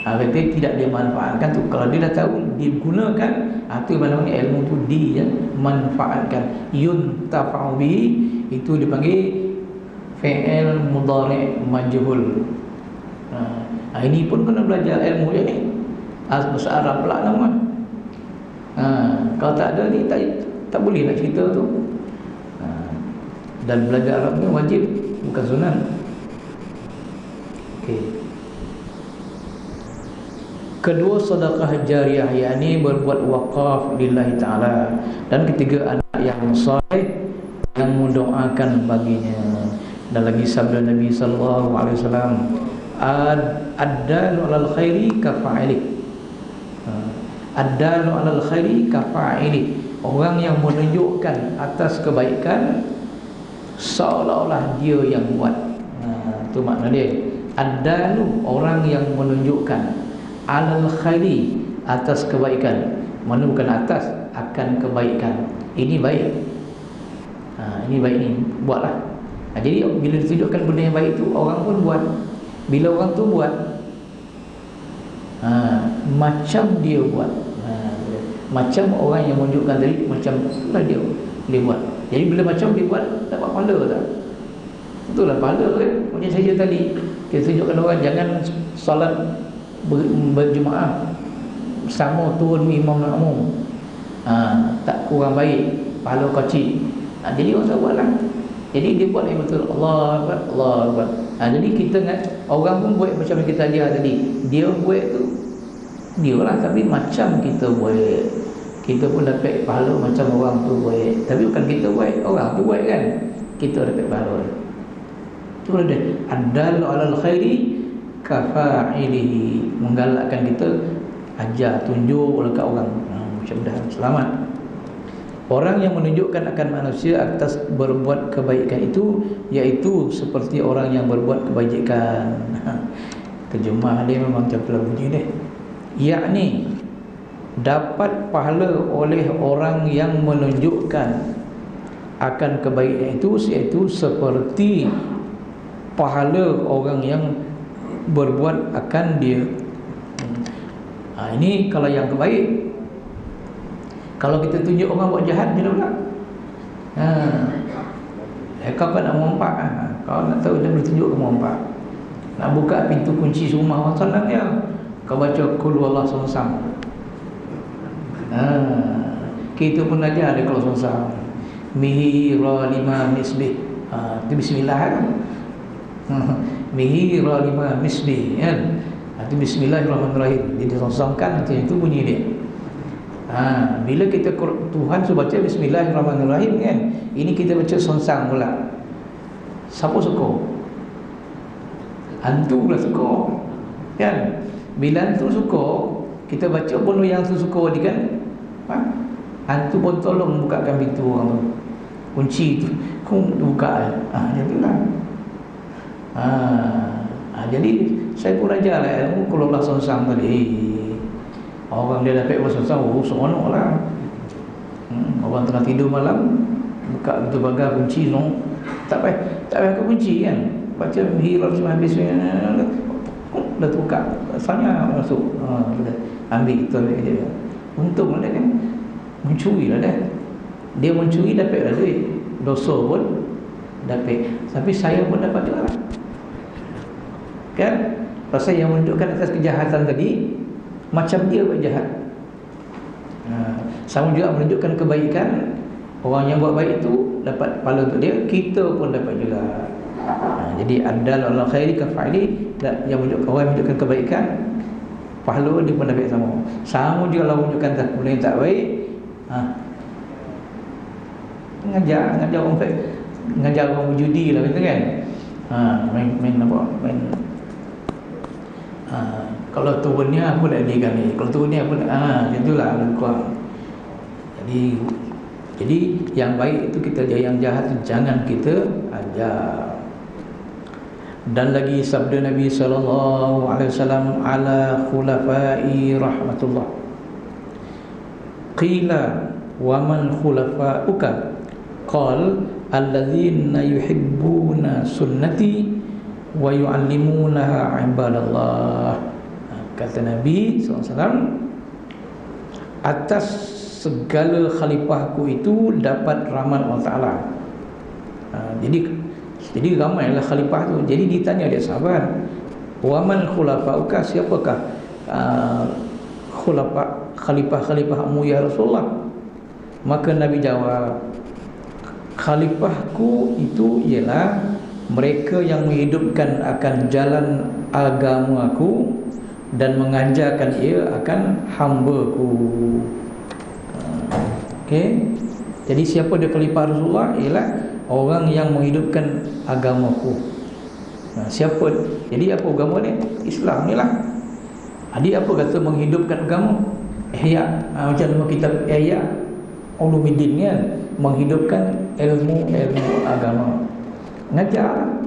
Berarti tidak dimanfaatkan tu. Kalau dia dah tahu digunakan, itu maknanya ilmu tu dimanfaatkan. Yuntafa'u bihi itu dipanggil fi'il mudhari' majhul. Ini pun kena belajar ilmu dia ni. Bahasa Arab pula nama. Kalau tak ada ni tak boleh nak cerita tu. Dan belajar Arab ni wajib, bukan sunat. Okey. Kedua, sedekah jariyah, yakni berbuat wakaf lillahi ta'ala. Dan ketiga, anak yang saleh yang mendoakan baginya. Dan lagi sabda Nabi sallallahu alaihi wasallam, ad-dalu 'alal khairi kafa'ili. Ad-dalu 'alal khairi kafa'ili. Orang yang menunjukkan atas kebaikan seolah-olah dia yang buat. Itu makna dia. Ad-dalu, orang yang menunjukkan, 'alal khairi, atas kebaikan. Mana bukan atas, akan kebaikan. Ini baik. Ini baik ni, buatlah. Jadi bila ditunjukkan benda yang baik tu, orang pun buat. Bila orang tu buat, macam dia buat. Macam orang yang menunjukkan tadi, macam itulah dia buat. Jadi bila macam dia buat, dapat pahala tak? Itulah pahala kan. Macam saja tadi kita tunjukkan orang jangan solat berjemaah sama turun imam makmum. Tak kurang baik, pahala kecil. Jadi orang buat lah. Jadi dia buat yang betul. Allah Akbar, Allah Akbar. Jadi kita ingat orang pun buat macam yang kita ajar tadi. Dia buat tu dia lah, tapi macam kita buat. kita pun dapat pahala macam orang tu buat. Tapi bukan kita buat, orang tu buat kan, kita dapat pahala. Itu dia adal alal khairi kafa'ilihi, menggalakkan kita ajar, tunjuk dekat orang. Mudah-mudahan selamat. Orang yang menunjukkan akan manusia atas berbuat kebaikan itu, iaitu seperti orang yang berbuat kebajikan. Terjemah dia memang campur bunyi dia. Yakni dapat pahala oleh orang yang menunjukkan akan kebaikan itu, iaitu seperti pahala orang yang berbuat akan dia. Ini kalau yang kebaik. Kalau kita tunjuk orang buat jahat, macam mana pula? Kau kan nak memompak, kau nak tahu dia boleh tunjuk ke memompak. Nak buka pintu kunci rumah orang senang dia. Kau baca Qul huwallahu ahad. Kita pun ajar dia kalau susah. Mihi ra lima misbih. Itu bismillah kan. Mihi ra lima misbih kan. Itu bismillahirrahmanirrahim. Dia disonsongkan itu bunyi dia. Bila kita Tuhan suruh baca bismillahirrahmanirrahim kan, ini kita baca sonsang pula. Siapa suka? Hantu pula suka kan. Bila hantu suka, kita baca pun yang tu suka dia kan. Hantu pun tolong bukakan pintu orang tu, kunci tu buka. Macam tu lah. Jadi saya pun ajarlah ilmu kalau Allah sonsang tadi. Orang dia dapat bersonsang, seronok lah. Orang tengah tidur malam, buka pintu pagar, kunci no. Tak payah ke kunci kan. Baca hirar semua habis, dah buka. Asalnya masuk. Ambil itu dia. Untung lah kan. Mencuri lah dah. Dia mencuri dapat lah duit. Dosa pun dapat. Tapi saya pun dapat juga lah. Kan? Pasal yang menunjukkan atas kejahatan tadi, macam dia buat jahat. Sama juga menunjukkan kebaikan. Orang yang buat baik itu dapat pahala untuk dia, kita pun dapat juga. Jadi adal ala khairi kafa'ili, yang menunjukkan orang yang menunjukkan kebaikan, pahala dia pun dapat sama. Sama juga kalau menunjukkan benda yang tak baik, ngajar orang baik, ngajar orang berjudi lah kata kan. Main apa? Main kalau turunnya aku nak belikan ni, kalau turunnya aku nak, macam itulah lebih kurang. Jadi yang baik itu kita ajar, yang jahat itu jangan kita ajar. Dan lagi sabda Nabi SAW ala khulafai rahmatullah. Qila wa man khulafa'uka? Qal alladzina yuhibbuna sunnati wa yu'allimunaha ibadallah. Kata Nabi SAW, atas segala khalifahku itu dapat rahmat Allah Ta'ala. Jadi ramailah khalifah tu. Jadi ditanya dia sahabat, waman khulafa'uka, siapakah khalifah-khalifahmu ya Rasulullah? Maka Nabi jawab, khalifahku itu ialah mereka yang menghidupkan akan jalan agamaku dan mengajarkan ia akan hamba-Ku. Okey. Jadi siapa dia khalifah Rasulullah? Ialah orang yang menghidupkan agamaku. Siapa? Jadi apa agama ni? Islam ni lah. Dia apa kata menghidupkan agama? Ihya. Macam dalam kitab Ihya Ulumuddin kan, menghidupkan ilmu agama. Ngajar.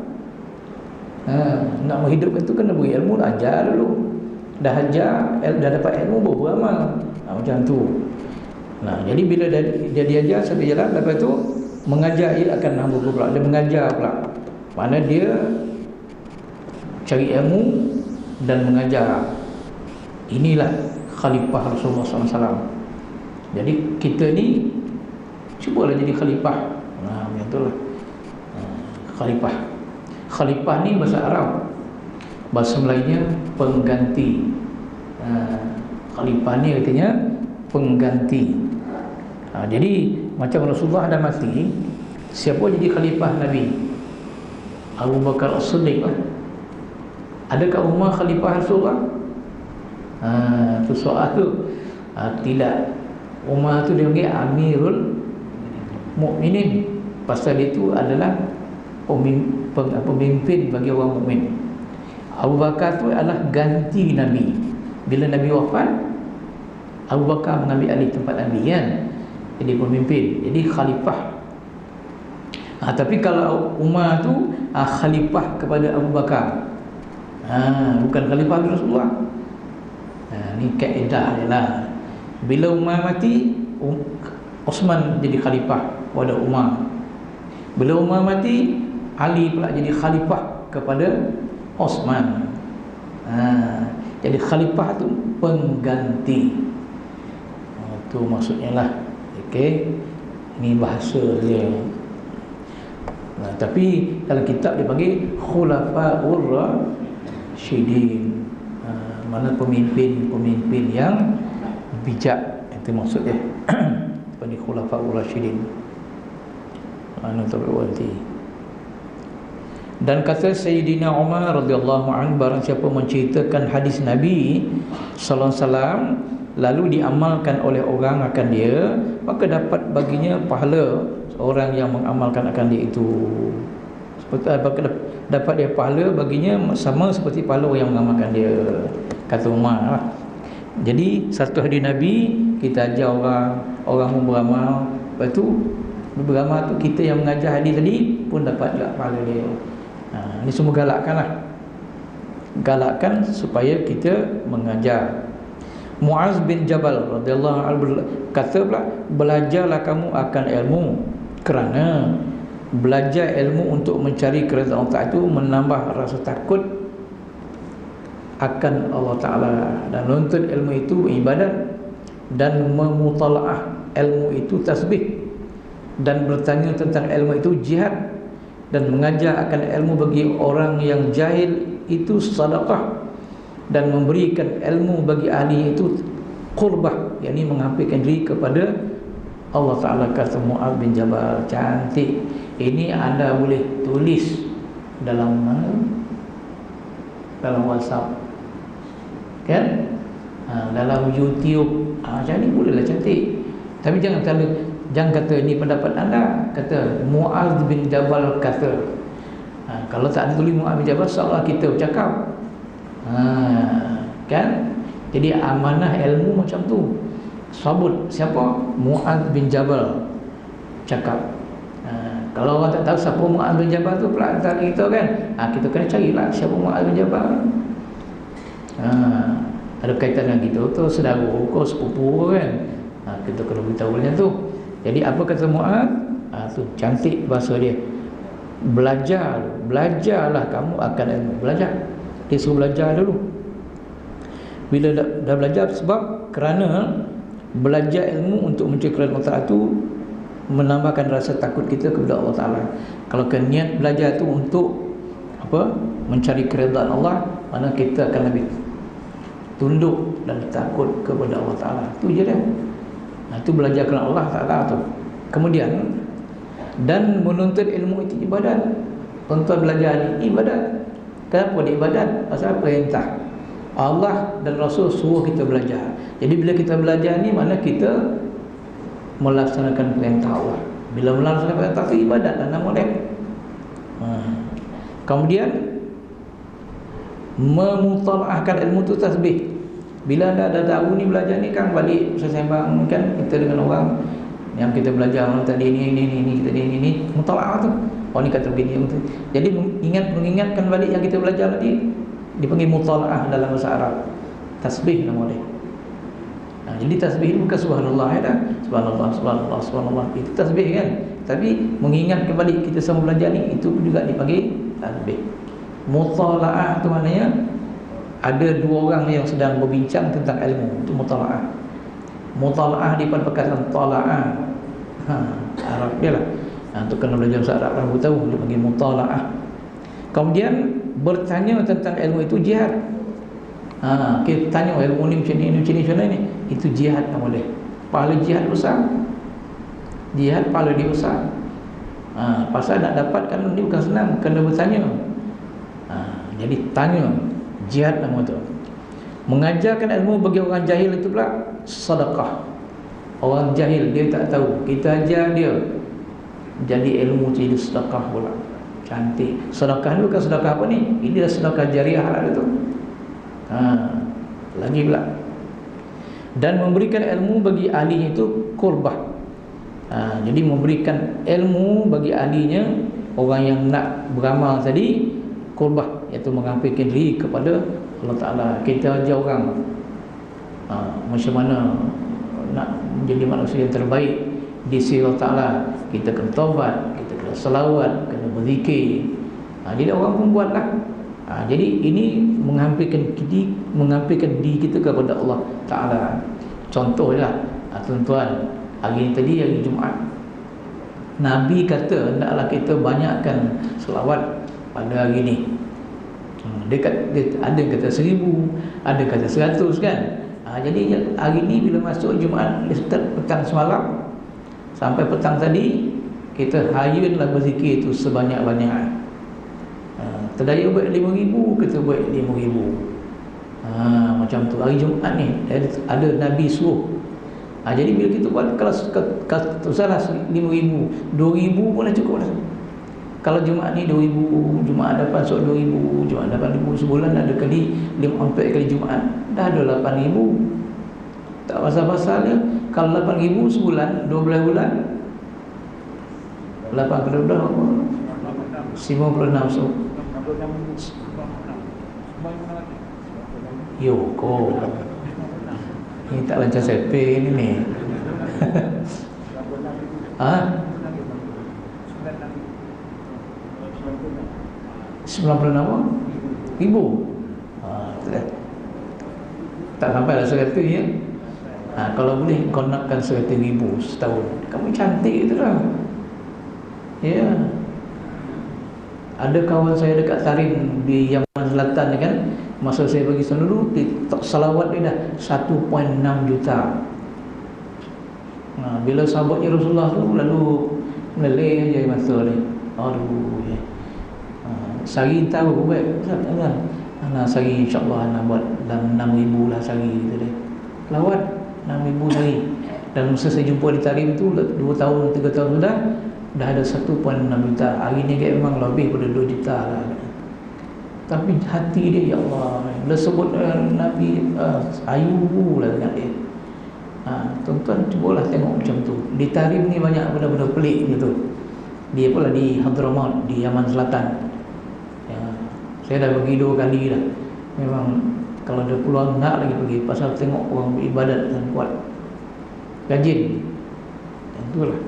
Nak menghidupkan tu kena beri ilmu, ajar dulu. Dah ajar, dah dapat ilmu, baru beramal. Macam tu. Jadi bila dia diajar sampai jalan, lepas tu mengajar ia akan hamba pula. Dia mengajar pula. Mana dia cari ilmu dan mengajar. Inilah khalifah Rasulullah SAW. Jadi kita ni cubalah jadi khalifah. Macam tu lah. Khalifah. Khalifah ni bahasa Arab, bahasa Melayunya pengganti. Khalifah ni artinya pengganti. Jadi macam Rasulullah dah mati, siapa jadi khalifah Nabi? Abu Bakar As-Siddiq lah. Adakah Umar khalifah Rasulullah? Itu soal tu. Tidak. Umar tu dia panggil Amirul Mukminin, pasal dia tu adalah pemimpin bagi orang mukmin. Abu Bakar tu adalah ganti Nabi. Bila Nabi wafat, Abu Bakar mengambil alih tempat Nabi kan, jadi pemimpin, jadi khalifah. Tapi kalau Umar tu khalifah kepada Abu Bakar, bukan khalifah Rasulullah. Ni kaedah dia lah. Bila Umar mati, Osman jadi khalifah kepada Umar. Bila Umar mati, Ali pula jadi khalifah kepada Osman. Jadi khalifah tu pengganti. Itu maksudnya lah. Okey. Ini bahasa dia. Tapi dalam kitab dia panggil Khulafaur Rasyidin. Mana pemimpin-pemimpin yang bijak. Itu maksudnya. Panggil Khulafaur Rasyidin. Dan kata Sayyidina Umar radhiyallahu anhu, barang siapa menceritakan hadis Nabi sallallahu alaihi wasallam lalu diamalkan oleh orang akan dia, maka dapat baginya pahala orang yang mengamalkan akan dia itu. Seperti dapat dia pahala baginya sama seperti pahala orang yang mengamalkan dia, kata Umar. Jadi satu hadis Nabi kita ajar orang pun beramal, lepas tu beramal tu kita yang mengajar hadis tadi pun dapat juga pahala dia. Ini semua galakkan supaya kita mengajar. Muaz bin Jabal radhiyallahu anhu kata pula, belajarlah kamu akan ilmu, kerana belajar ilmu untuk mencari keridhaan Allah itu menambah rasa takut akan Allah Ta'ala, dan menuntut ilmu itu ibadat, dan memutalaah ilmu itu tasbih, dan bertanya tentang ilmu itu jihad, dan mengajar akan ilmu bagi orang yang jahil itu sedekah, dan memberikan ilmu bagi ahli itu qurbah, yakni menghampirkan diri kepada Allah Ta'ala. Kata Muaz bin Jabal. Cantik. Ini anda boleh tulis dalam WhatsApp kan, dalam YouTube, macam ni bolehlah cantik. Tapi jangan kata ni pendapat anda. Kata Muaz bin Jabal kata. Kalau tak ada tulis Muaz bin Jabal, seolah kita bercakap. Kan? Jadi amanah ilmu macam tu. Sabut siapa? Muaz bin Jabal cakap. Kalau orang tak tahu siapa Muaz bin Jabal tu, pula antara kita kan, kita kena carilah siapa Muaz bin Jabal. Ada kaitan dengan kita tu, saudara kau, sepupu kan. Kita kena beritahu macam tu. Jadi apa kata Muaz? Tu cantik bahasa dia. Belajarlah kamu akan ilmu. Belajar. Dia suruh belajar dulu. Bila dah belajar, sebab kerana belajar ilmu untuk mencari keridhaan Allah Ta'ala itu menambahkan rasa takut kita kepada Allah Ta'ala. Kalau niat belajar itu untuk mencari keridhaan Allah, mana kita akan lebih tunduk dan takut kepada Allah Ta'ala. Itu je dia. Itu belajar kerana Allah Ta'ala tu. Kemudian, dan menuntut ilmu itu ibadat. Tuan-tuan belajar ni ibadat. Kenapa dia ibadat? Pasal perintah Allah dan Rasul suruh kita belajar. Jadi bila kita belajar ni, mana kita melaksanakan perintah Allah. Bila melaksanakan perintah itu ibadat dan nama dia. Kemudian memutalaahkan ilmu itu tasbih. Bila anda dah tahu ni belajar ni kan, balik sembang kan kita dengan orang yang kita belajar tadi ni kita ni mutalaah tu. Oh ni kata begini tu. Jadi mengingatkan balik yang kita belajar tadi, dipanggil mutalaah dalam bahasa Arab. Tasbih nama dia. Jadi tasbih itu bukan subhanallah ya dah. Subhanallah itu tasbih kan. Tapi mengingat kembali kita semua belajar ni, itu juga dipanggil tasbih. Mutalaah tu maknanya ada dua orang yang sedang berbincang tentang ilmu, itu mutalaah. Mutalaah di perkataan tala'ah. Arab dia lah. Untuk kena belajar bahasa Arab kan tahu dia panggil mutalaah. Kemudian bertanya tentang ilmu itu jihad. Kita tanya ilmu ni macam ni, itu jihad nama dia. Pahala jihad besar. Jihad pahala dia besar. Pasal nak dapatkan ni bukan senang, kena bertanya. Jadi tanya, jihad nama tu. Mengajarkan ilmu bagi orang jahil itu pula sedekah. Orang jahil dia tak tahu, kita ajar dia, jadi ilmu jadi sedekah pula. Cantik. Sedekah ni bukan sedekah apa ni? Ini dah sedekah jariah lah tu. Lagi pula. Dan memberikan ilmu bagi ahlinya itu qurbah. Jadi memberikan ilmu bagi ahlinya, orang yang nak beramal tadi, qurbah, iaitu mengampunkan diri kepada Allah Ta'ala. Kita ajar orang macam mana nak menjadi manusia yang terbaik di sisi Allah Ta'ala. Kita kena taubat, kita kena selawat, kena berzikir. Jadi orang pun buatlah. Jadi ini mengampunkan diri kita kepada Allah Ta'ala. Contohlah tuan-tuan, hari ini tadi hari Jumaat, Nabi kata hendaklah kita banyakkan selawat pada hari ini. Dia ada kata 1000, ada kata 100 kan. Jadi hari ini bila masuk Jumaat, start petang semalam sampai petang tadi, kita hayunlah berzikir itu sebanyak-banyak. Terdaya buat 5,000, kita buat 5,000. Macam tu hari Jumaat ni ada Nabi suruh. Jadi bila kita buat, kalau salah 5,000, 2,000 pun dah cukup dah. Kalau Jumaat ni 2,000, Jumaat depan esok 2,000, Jumaat depan 2,000, sebulan ada kali 4 kali Jumaat, dah ada 8,000. Tak pasal-pasal dia. Kalau 8,000 sebulan, 12 bulan, 8 kali 12 apa? 56. So Yoko, ini tak lancar sepe ini ni. 96,000. Tak sampai lah 100 ya. Kalau boleh kau nakkan 100,000 setahun, kamu cantik tu lah. Ya. Ada kawan saya dekat Tarim di Yaman Selatan ni kan, masa saya bagi sana dulu, salawat dia dah 1.6 juta. Bila sahabatnya Rasulullah tu lalu meleleh je masa ni. Aduh ya. Sehari tahu buat kan. Sehari insya-Allah nak buat dalam 6,000 lah sehari gitu deh. Lawat 6,000 sehari. Dan masa saya jumpa di Tarim tu 2 tahun 3 tahun sudah dah ada 1.6 juta. Hari ni kan memang lebih pada 2 juta lah. Tapi hati dia, ya Allah, dia sebut Nabi ayu lah dengan dia. Tuan-tuan cubalah tengok macam tu. Di Tarim ni banyak benda-benda pelik gitu. Dia pula di Hadramaut, di Yaman Selatan. Saya dah pergi 2 kali dah. Memang kalau ada peluang nak lagi pergi, pasal tengok orang beribadat dan kuat, rajin. Itulah.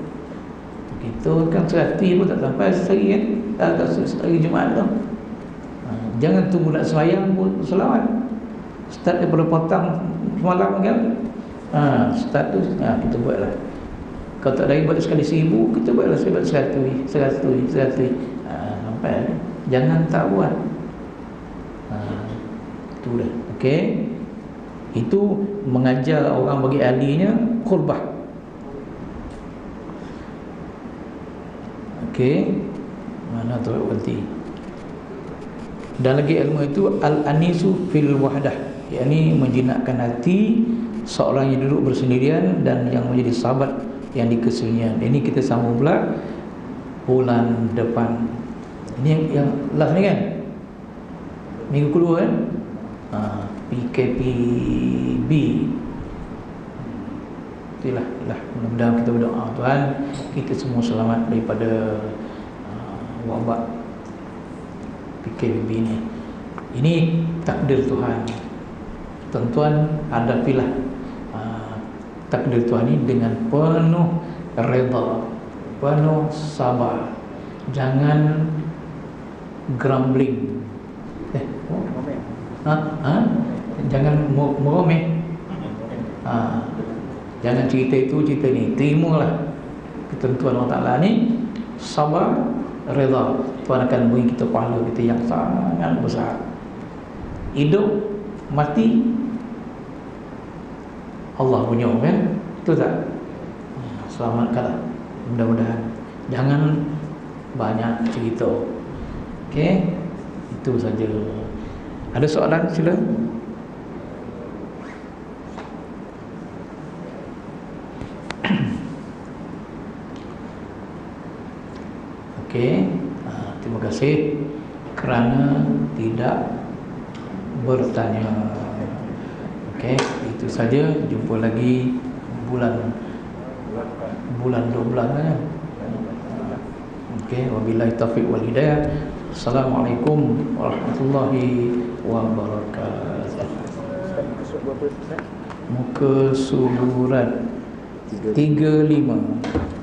Kita kan 100 pun tak sampai sehari kan. Tak sehari Jumaat tu. Jangan tunggu nak sembahyang pun selawat. Start daripada petang semalam kan. Start tu kita buatlah. Kalau tak lagi buat sekali 1,000, kita buatlah 100 sampai. Jangan tak buat. Itu dah. Okey. Itu mengajar orang bagi ahlinya qurbah. Okey. Mana tu berhenti. Dan lagi ilmu itu al-anisu fil wahdah, yakni menjinakkan hati seorang yang duduk bersendirian dan yang menjadi sahabat yang di kesunyian. Ini kita sambung pula bulan depan. Ini yang last ni kan, minggu kedua kan, PKPB. Itulah, mudah-mudahan kita berdoa Tuhan kita semua selamat daripada wabak PKPB ni. Ini takdir Tuhan. Tuan-tuan hadapilah takdir Tuhan ini dengan penuh redha, penuh sabar. Jangan grumbling. Jangan meromeh. Jangan cerita itu, cerita ni. Terimalah ketentuan Allah Ta'ala ni. Sabar, redha. Tuhan akan beri kita pahala kita yang sangat besar. Hidup, mati, Allah punya kan. Itu tak? Selamatkanlah. Mudah-mudahan. Jangan banyak cerita. Okey. Itu saja. Ada soalan sila? kasih kerana tidak bertanya. Okey, itu saja. Jumpa lagi bulan 12 kan. Okey, wabillahi taufiq wal hidayah. Assalamualaikum warahmatullahi wabarakatuh. Muka surat 35.